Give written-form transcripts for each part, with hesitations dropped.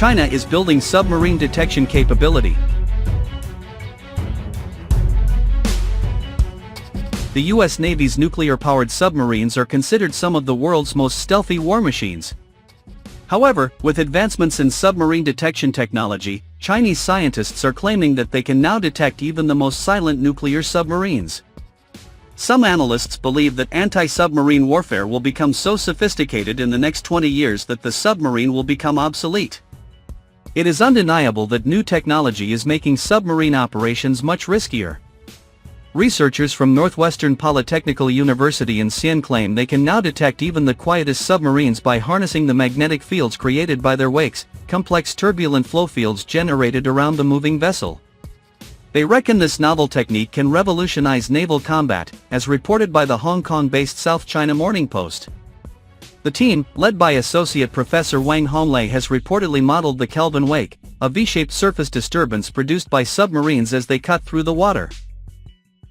China is building submarine detection capability. The US Navy's nuclear-powered submarines are considered some of the world's most stealthy war machines. However, with advancements in submarine detection technology, Chinese scientists are claiming that they can now detect even the most silent nuclear submarines. Some analysts believe that anti-submarine warfare will become so sophisticated in the next 20 years that the submarine will become obsolete. It is undeniable that new technology is making submarine operations much riskier. Researchers from Northwestern Polytechnical University in Xi'an claim they can now detect even the quietest submarines by harnessing the magnetic fields created by their wakes, complex turbulent flow fields generated around the moving vessel. They reckon this novel technique can revolutionize naval combat, as reported by the Hong Kong-based South China Morning Post. The team, led by Associate Professor Wang Honglei, has reportedly modeled the Kelvin wake, a V-shaped surface disturbance produced by submarines as they cut through the water.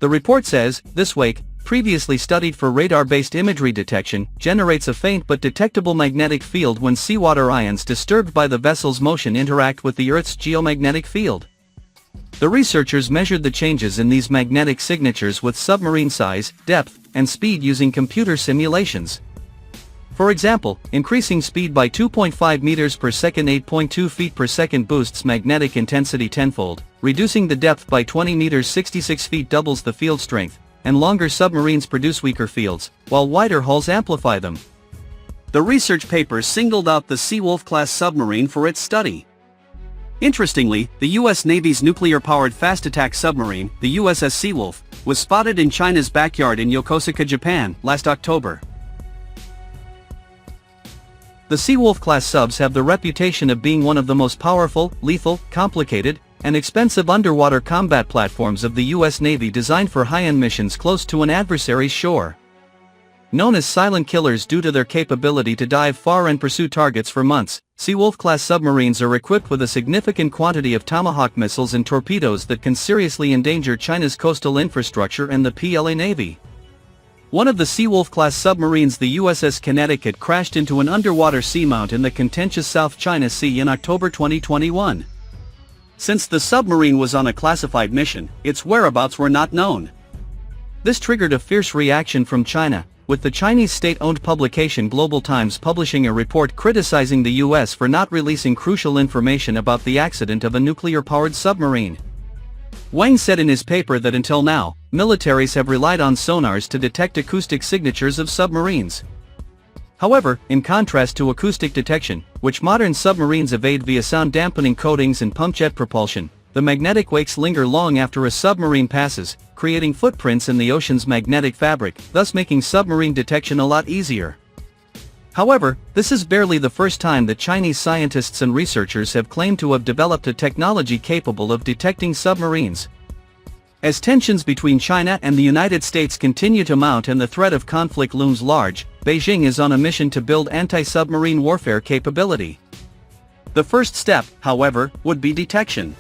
The report says, this wake, previously studied for radar-based imagery detection, generates a faint but detectable magnetic field when seawater ions disturbed by the vessel's motion interact with the Earth's geomagnetic field. The researchers measured the changes in these magnetic signatures with submarine size, depth, and speed using computer simulations. For example, increasing speed by 2.5 meters per second 8.2 feet per second boosts magnetic intensity tenfold, reducing the depth by 20 meters 66 feet doubles the field strength, and longer submarines produce weaker fields, while wider hulls amplify them. The research paper singled out the Seawolf-class submarine for its study. Interestingly, the US Navy's nuclear-powered fast-attack submarine, the USS Seawolf, was spotted in China's backyard in Yokosuka, Japan, last October. The Seawolf-class subs have the reputation of being one of the most powerful, lethal, complicated, and expensive underwater combat platforms of the US Navy, designed for high-end missions close to an adversary's shore. Known as silent killers due to their capability to dive far and pursue targets for months, Seawolf-class submarines are equipped with a significant quantity of Tomahawk missiles and torpedoes that can seriously endanger China's coastal infrastructure and the PLA Navy. One of the Seawolf-class submarines, the USS Connecticut, crashed into an underwater seamount in the contentious South China Sea in October 2021. Since the submarine was on a classified mission, its whereabouts were not known. This triggered a fierce reaction from China, with the Chinese state-owned publication Global Times publishing a report criticizing the US for not releasing crucial information about the accident of a nuclear-powered submarine. Wang said in his paper that until now, militaries have relied on sonars to detect acoustic signatures of submarines. However, in contrast to acoustic detection, which modern submarines evade via sound-dampening coatings and pump-jet propulsion, the magnetic wakes linger long after a submarine passes, creating footprints in the ocean's magnetic fabric, thus making submarine detection a lot easier. However, this is barely the first time that Chinese scientists and researchers have claimed to have developed a technology capable of detecting submarines. As tensions between China and the United States continue to mount and the threat of conflict looms large, Beijing is on a mission to build anti-submarine warfare capability. The first step, however, would be detection.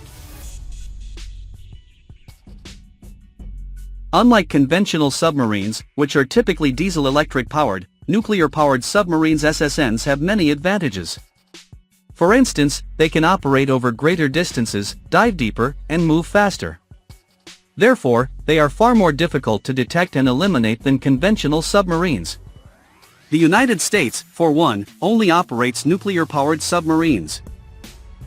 Unlike conventional submarines, which are typically diesel-electric powered, nuclear-powered submarines SSNs have many advantages. For instance, they can operate over greater distances, dive deeper, and move faster. Therefore, they are far more difficult to detect and eliminate than conventional submarines. The United States, for one, only operates nuclear-powered submarines.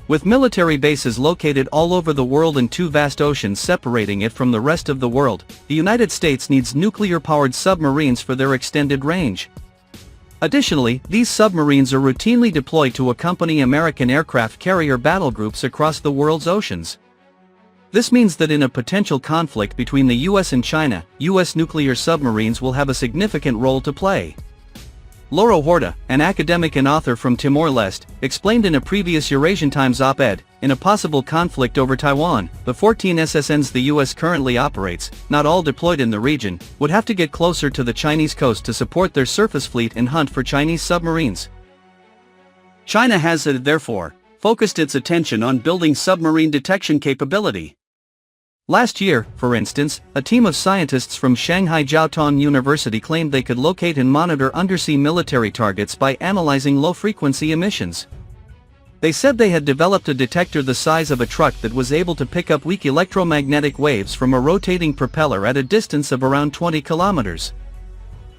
With military bases located all over the world and two vast oceans separating it from the rest of the world, the United States needs nuclear-powered submarines for their extended range. Additionally, these submarines are routinely deployed to accompany American aircraft carrier battle groups across the world's oceans. This means that in a potential conflict between the US and China, US nuclear submarines will have a significant role to play. Laura Horta, an academic and author from Timor-Leste, explained in a previous Eurasian Times op-ed, in a possible conflict over Taiwan, the 14 SSNs the US currently operates, not all deployed in the region, would have to get closer to the Chinese coast to support their surface fleet and hunt for Chinese submarines. China has, therefore, focused its attention on building submarine detection capability. Last year, for instance, a team of scientists from Shanghai Jiao Tong University claimed they could locate and monitor undersea military targets by analyzing low-frequency emissions. They said they had developed a detector the size of a truck that was able to pick up weak electromagnetic waves from a rotating propeller at a distance of around 20 kilometers.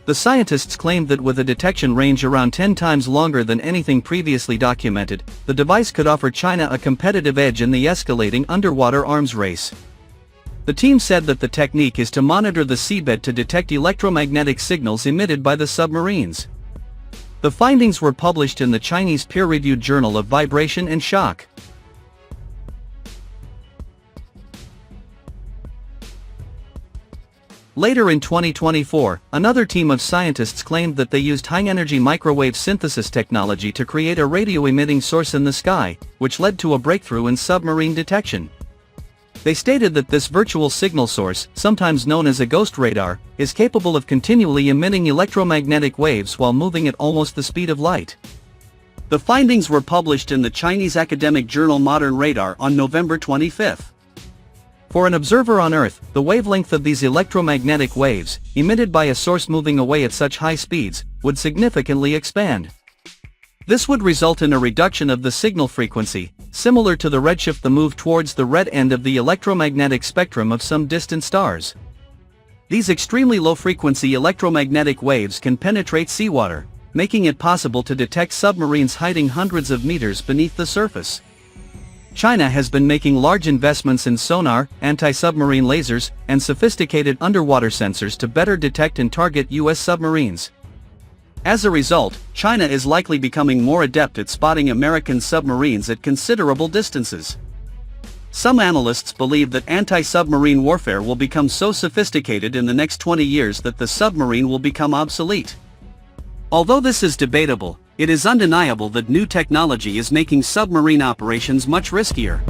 The scientists claimed that with a detection range around 10 times longer than anything previously documented, the device could offer China a competitive edge in the escalating underwater arms race. The team said that the technique is to monitor the seabed to detect electromagnetic signals emitted by the submarines. The findings were published in the Chinese peer-reviewed Journal of Vibration and Shock. Later in 2024, another team of scientists claimed that they used high-energy microwave synthesis technology to create a radio-emitting source in the sky, which led to a breakthrough in submarine detection. They stated that this virtual signal source, sometimes known as a ghost radar, is capable of continually emitting electromagnetic waves while moving at almost the speed of light. The findings were published in the Chinese academic journal Modern Radar on November 25. For an observer on Earth, the wavelength of these electromagnetic waves, emitted by a source moving away at such high speeds, would significantly expand. This would result in a reduction of the signal frequency, similar to the redshift, the move towards the red end of the electromagnetic spectrum of some distant stars. These extremely low-frequency electromagnetic waves can penetrate seawater, making it possible to detect submarines hiding hundreds of meters beneath the surface. China has been making large investments in sonar, anti-submarine lasers, and sophisticated underwater sensors to better detect and target US submarines. As a result, China is likely becoming more adept at spotting American submarines at considerable distances. Some analysts believe that anti-submarine warfare will become so sophisticated in the next 20 years that the submarine will become obsolete. Although this is debatable, it is undeniable that new technology is making submarine operations much riskier.